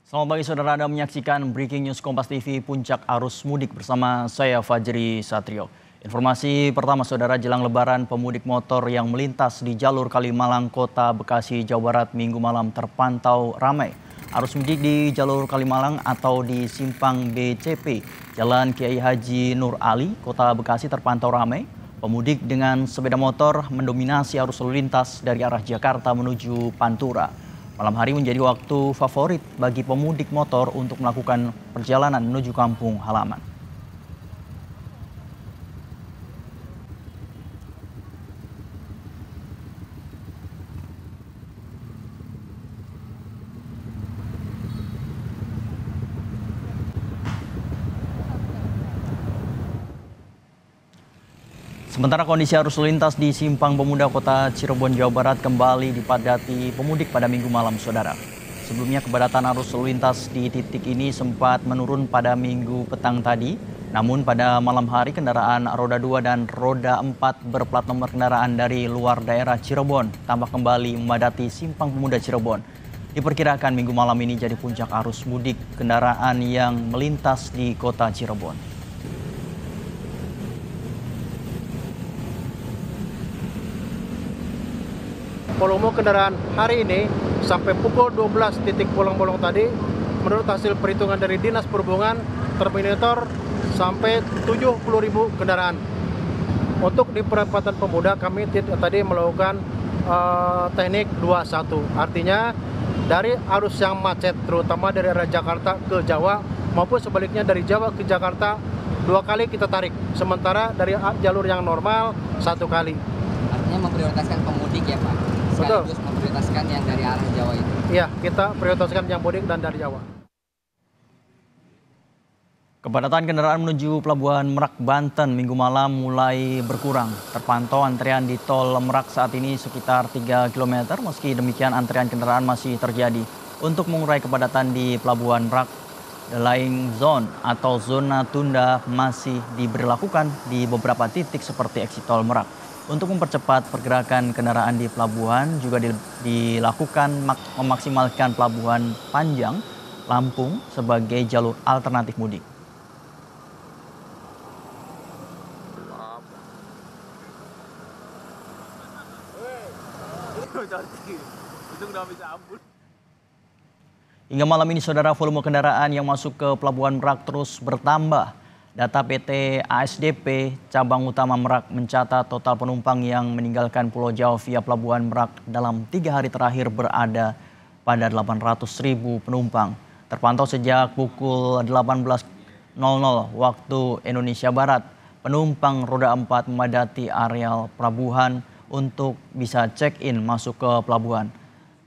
Selamat pagi saudara, Anda menyaksikan Breaking News Kompas TV Puncak Arus Mudik bersama saya Fajri Satrio. Informasi pertama saudara, jelang lebaran pemudik motor yang melintas di jalur Kalimalang Kota Bekasi, Jawa Barat minggu malam terpantau ramai. Arus mudik di jalur Kalimalang atau di Simpang BCP, Jalan Kiai Haji Nur Ali, Kota Bekasi terpantau ramai. Pemudik dengan sepeda motor mendominasi arus lalu lintas dari arah Jakarta menuju Pantura. Malam hari menjadi waktu favorit bagi pemudik motor untuk melakukan perjalanan menuju kampung halaman. Sementara kondisi arus lalu lintas di Simpang Pemuda Kota Cirebon, Jawa Barat kembali dipadati pemudik pada minggu malam, saudara. Sebelumnya kepadatan arus lalu lintas di titik ini sempat menurun pada minggu petang tadi. Namun pada malam hari kendaraan roda 2 dan roda 4 berplat nomor kendaraan dari luar daerah Cirebon tampak kembali memadati Simpang Pemuda Cirebon. Diperkirakan minggu malam ini jadi puncak arus mudik kendaraan yang melintas di kota Cirebon. Volume kendaraan hari ini sampai pukul 12 titik bolong-bolong tadi, menurut hasil perhitungan dari Dinas Perhubungan, termonitor sampai 70.000 kendaraan. Untuk di perempatan Pemuda kami tadi melakukan teknik 21, artinya dari arus yang macet terutama dari arah Jakarta ke Jawa maupun sebaliknya dari Jawa ke Jakarta 2 kali kita tarik, sementara dari jalur yang normal 1 kali. Artinya memprioritaskan pemudik ya Pak? Sekaligus memprioritaskan yang dari arah Jawa itu? Iya, kita prioritaskan yang mudik dan dari Jawa. Kepadatan kendaraan menuju Pelabuhan Merak, Banten minggu malam mulai berkurang. Terpantau antrean di tol Merak saat ini sekitar 3 km, meski demikian antrean kendaraan masih terjadi. Untuk mengurai kepadatan di Pelabuhan Merak, delaying zone atau zona tunda masih diberlakukan di beberapa titik seperti eksit tol Merak. Untuk mempercepat pergerakan kendaraan di pelabuhan juga dilakukan memaksimalkan Pelabuhan Panjang Lampung sebagai jalur alternatif mudik. Hingga malam ini saudara, volume kendaraan yang masuk ke Pelabuhan Merak terus bertambah. Data PT ASDP Cabang Utama Merak mencatat total penumpang yang meninggalkan Pulau Jawa via Pelabuhan Merak dalam 3 hari terakhir berada pada 800.000 penumpang. Terpantau sejak pukul 18.00 waktu Indonesia Barat, penumpang roda 4 memadati areal pelabuhan untuk bisa check-in masuk ke pelabuhan.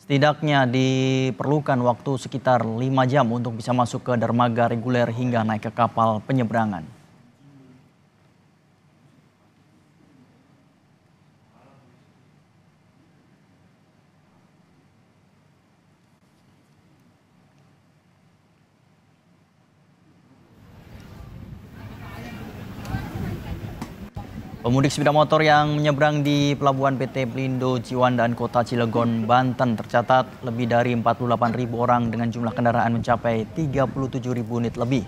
Setidaknya diperlukan waktu sekitar 5 jam untuk bisa masuk ke dermaga reguler hingga naik ke kapal penyeberangan. Pemudik sepeda motor yang menyeberang di Pelabuhan PT Pelindo Ciwandan Kota Cilegon, Banten tercatat lebih dari 48.000 orang dengan jumlah kendaraan mencapai 37.000 unit lebih.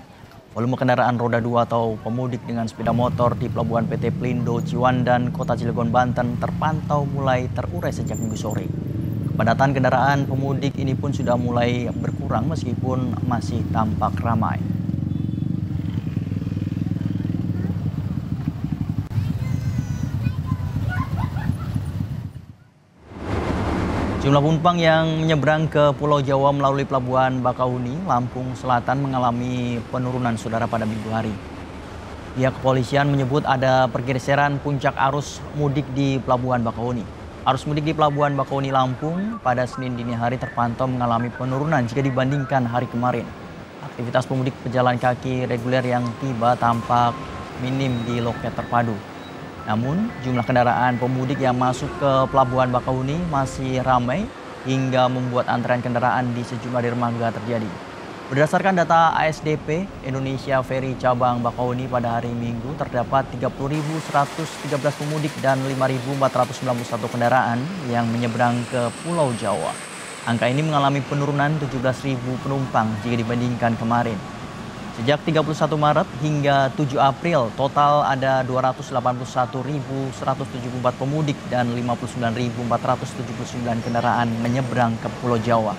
Volume kendaraan roda 2 atau pemudik dengan sepeda motor di Pelabuhan PT Pelindo Ciwandan Kota Cilegon, Banten terpantau mulai terurai sejak minggu sore. Kepadatan kendaraan pemudik ini pun sudah mulai berkurang meskipun masih tampak ramai. Jumlah penumpang yang menyeberang ke Pulau Jawa melalui Pelabuhan Bakahuni, Lampung Selatan mengalami penurunan saudara pada minggu hari. Pihak kepolisian menyebut ada pergeseran puncak arus mudik di Pelabuhan Bakahuni. Arus mudik di Pelabuhan Bakahuni, Lampung pada Senin dini hari terpantau mengalami penurunan jika dibandingkan hari kemarin. Aktivitas pemudik pejalan kaki reguler yang tiba tampak minim di loket terpadu. Namun, jumlah kendaraan pemudik yang masuk ke Pelabuhan Bakahuni masih ramai hingga membuat antrean kendaraan di sejumlah dermaga terjadi. Berdasarkan data ASDP, Indonesia Ferry Cabang Bakahuni pada hari Minggu terdapat 30.113 pemudik dan 5.491 kendaraan yang menyeberang ke Pulau Jawa. Angka ini mengalami penurunan 17.000 penumpang jika dibandingkan kemarin. Sejak 31 Maret hingga 7 April, total ada 281.174 pemudik dan 59.479 kendaraan menyeberang ke Pulau Jawa.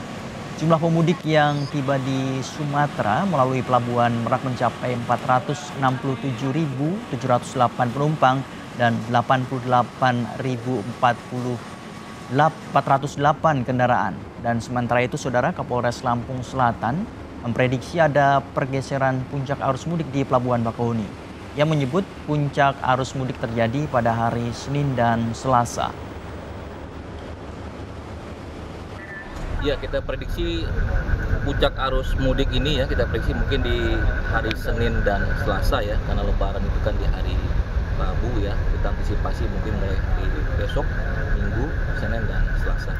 Jumlah pemudik yang tiba di Sumatera melalui Pelabuhan Merak mencapai 467.708 penumpang dan 88.408 kendaraan. Dan sementara itu, Saudara, Kapolres Lampung Selatan memprediksi ada pergeseran puncak arus mudik di Pelabuhan Bakauheni. Ia menyebut puncak arus mudik terjadi pada hari Senin dan Selasa. Ya, kita prediksi puncak arus mudik ini ya, kita prediksi mungkin di hari Senin dan Selasa ya, karena Lebaran itu kan di hari Rabu ya. Kita antisipasi mungkin mulai hari besok, Minggu, Senin dan Selasa.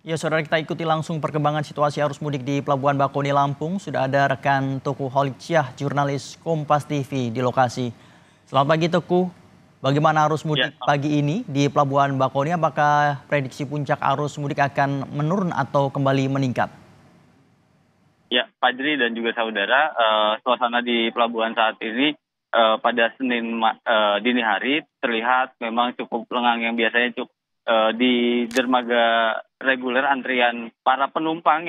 Ya, Saudara, kita ikuti langsung perkembangan situasi arus mudik di Pelabuhan Bakauheni Lampung. Sudah ada rekan Teguh Holiksyah, jurnalis Kompas TV di lokasi. Selamat pagi, Teguh. Bagaimana arus mudik pagi ini di Pelabuhan Bakauheni? Apakah prediksi puncak arus mudik akan menurun atau kembali meningkat? Ya, Fajri dan juga saudara, suasana di pelabuhan saat ini pada Senin dini hari terlihat memang cukup lengang, yang biasanya di dermaga reguler antrian para penumpang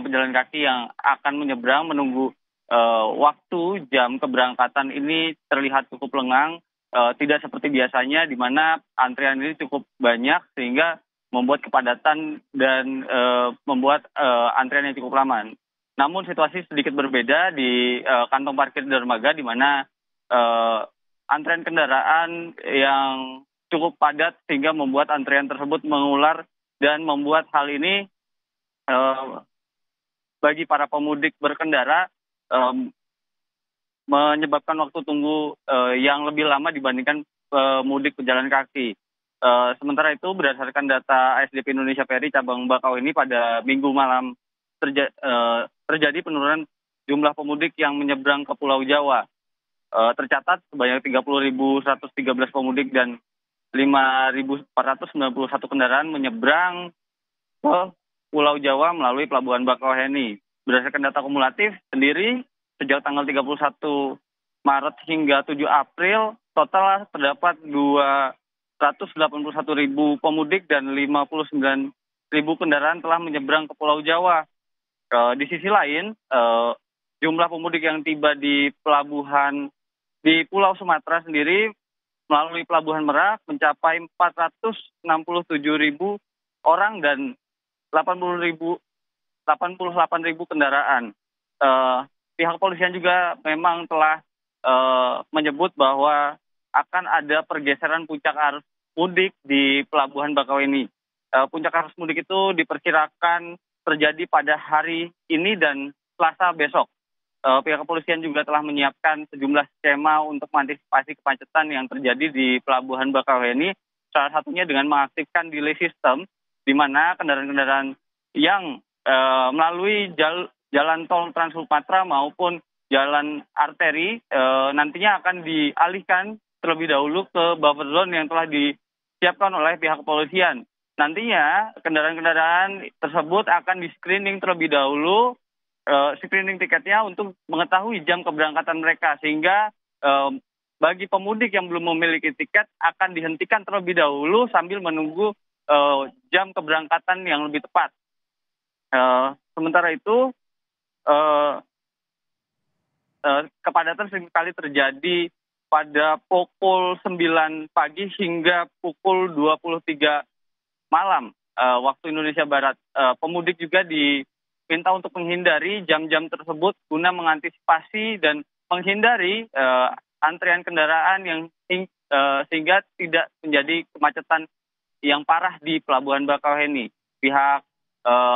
pejalan kaki yang akan menyeberang menunggu waktu jam keberangkatan ini terlihat cukup lengang, tidak seperti biasanya di mana antrian ini cukup banyak sehingga membuat kepadatan dan membuat antrian yang cukup lama. Namun situasi sedikit berbeda di kantong parkir dermaga di mana antrian kendaraan yang cukup padat sehingga membuat antrian tersebut mengular dan membuat hal ini bagi para pemudik berkendara menyebabkan waktu tunggu yang lebih lama dibandingkan pemudik pejalan kaki. Sementara itu, berdasarkan data ASDP Indonesia Ferry cabang Bakauheni pada Minggu malam terjadi penurunan jumlah pemudik yang menyeberang ke Pulau Jawa. Tercatat sebanyak 30.113 pemudik dan 5.491 kendaraan menyeberang ke Pulau Jawa melalui Pelabuhan Bakauheni. Berdasarkan data kumulatif sendiri, sejak tanggal 31 Maret hingga 7 April, total terdapat 281.000 pemudik dan 59.000 kendaraan telah menyeberang ke Pulau Jawa. Di sisi lain, jumlah pemudik yang tiba di pelabuhan di Pulau Sumatera sendiri melalui Pelabuhan Merak mencapai 467.000 orang dan 88.000 kendaraan. Pihak kepolisian juga memang telah menyebut bahwa akan ada pergeseran puncak arus mudik di Pelabuhan Bakauheni. Puncak arus mudik itu diperkirakan terjadi pada hari ini dan Selasa besok. Pihak kepolisian juga telah menyiapkan sejumlah skema untuk mengantisipasi kemacetan yang terjadi di Pelabuhan Bakauheni. Salah satunya dengan mengaktifkan delay system, di mana kendaraan-kendaraan yang melalui jalan tol Trans Sumatera maupun jalan arteri nantinya akan dialihkan terlebih dahulu ke buffer zone yang telah disiapkan oleh pihak kepolisian. Nantinya kendaraan-kendaraan tersebut akan di-screening terlebih dahulu, screening tiketnya untuk mengetahui jam keberangkatan mereka, sehingga bagi pemudik yang belum memiliki tiket akan dihentikan terlebih dahulu sambil menunggu jam keberangkatan yang lebih tepat. Sementara itu, kepadatan seringkali terjadi pada pukul 9 pagi hingga pukul 23 malam waktu Indonesia Barat. Pemudik juga diminta untuk menghindari jam-jam tersebut guna mengantisipasi dan menghindari antrian kendaraan yang sehingga tidak menjadi kemacetan yang parah di Pelabuhan Bakauheni. Pihak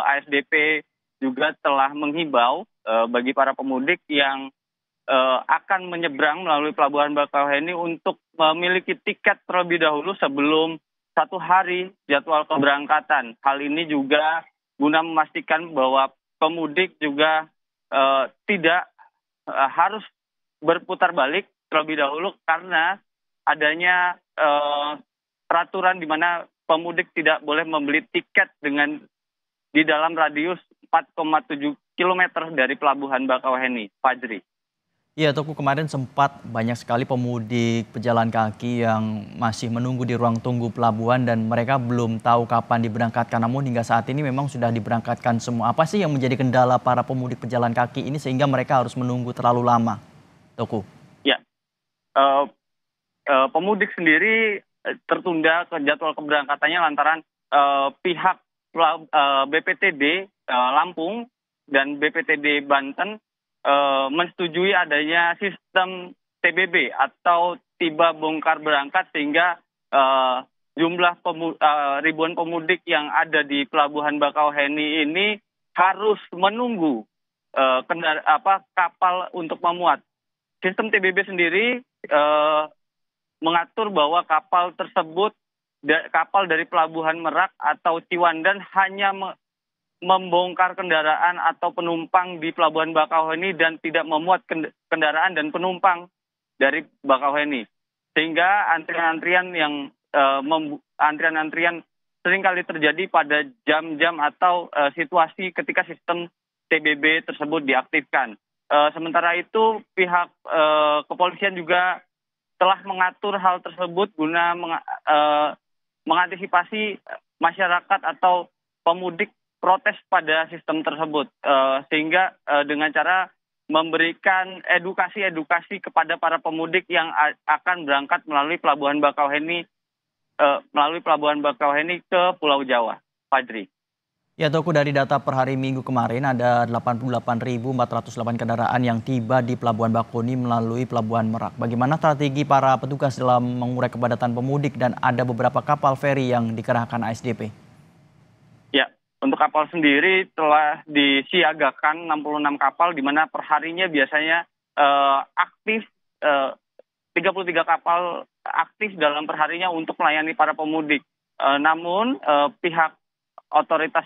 ASDP juga telah menghimbau bagi para pemudik yang akan menyeberang melalui Pelabuhan Bakauheni untuk memiliki tiket terlebih dahulu sebelum 1 hari jadwal keberangkatan. Hal ini juga guna memastikan bahwa pemudik juga tidak harus berputar balik terlebih dahulu karena adanya peraturan di mana pemudik tidak boleh membeli tiket di dalam radius 4,7 km dari Pelabuhan Bakauheni. Fajri. Ya, Teguh, kemarin sempat banyak sekali pemudik pejalan kaki yang masih menunggu di ruang tunggu pelabuhan dan mereka belum tahu kapan diberangkatkan. Namun hingga saat ini memang sudah diberangkatkan semua. Apa sih yang menjadi kendala para pemudik pejalan kaki ini sehingga mereka harus menunggu terlalu lama, Teguh? Ya, pemudik sendiri tertunda ke jadwal keberangkatannya lantaran pihak BPTD Lampung dan BPTD Banten menyetujui adanya sistem TBB atau tiba bongkar berangkat sehingga jumlah ribuan pemudik yang ada di Pelabuhan Bakauheni ini harus menunggu kapal untuk memuat. Sistem TBB sendiri mengatur bahwa kapal tersebut, kapal dari Pelabuhan Merak atau Ciwandan hanya membongkar kendaraan atau penumpang di Pelabuhan Bakauheni dan tidak memuat kendaraan dan penumpang dari Bakauheni. Sehingga antrian-antrian seringkali terjadi pada jam-jam atau situasi ketika sistem TBB tersebut diaktifkan. Sementara itu pihak kepolisian juga telah mengatur hal tersebut guna mengantisipasi masyarakat atau pemudik protes pada sistem tersebut, sehingga dengan cara memberikan edukasi kepada para pemudik yang akan berangkat melalui Pelabuhan Bakauheni ke Pulau Jawa. Fajri. Ya, Teguh, dari data per hari Minggu kemarin ada 88.408 kendaraan yang tiba di Pelabuhan Bakauheni melalui Pelabuhan Merak. Bagaimana strategi para petugas dalam mengurai kepadatan pemudik dan ada beberapa kapal feri yang dikerahkan ASDP? Ya. Untuk kapal sendiri telah disiagakan 66 kapal di mana perharinya biasanya aktif 33 kapal aktif dalam perharinya untuk melayani para pemudik. Namun pihak otoritas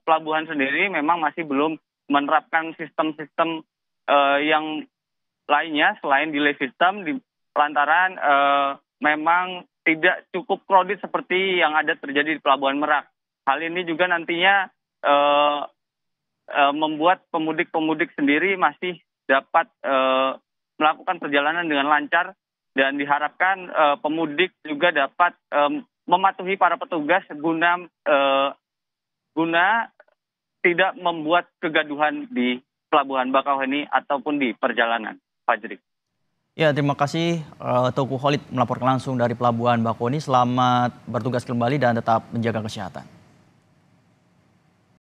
pelabuhan sendiri memang masih belum menerapkan sistem-sistem yang lainnya selain delay system lantaran memang tidak cukup kredit seperti yang ada terjadi di Pelabuhan Merak. Hal ini juga nantinya membuat pemudik-pemudik sendiri masih dapat melakukan perjalanan dengan lancar dan diharapkan pemudik juga dapat mematuhi para petugas guna tidak membuat kegaduhan di Pelabuhan Bakauheni ataupun di perjalanan. Fajri. Ya, terima kasih Teguh Khalid melaporkan langsung dari Pelabuhan Bakauheni. Selamat bertugas kembali dan tetap menjaga kesehatan.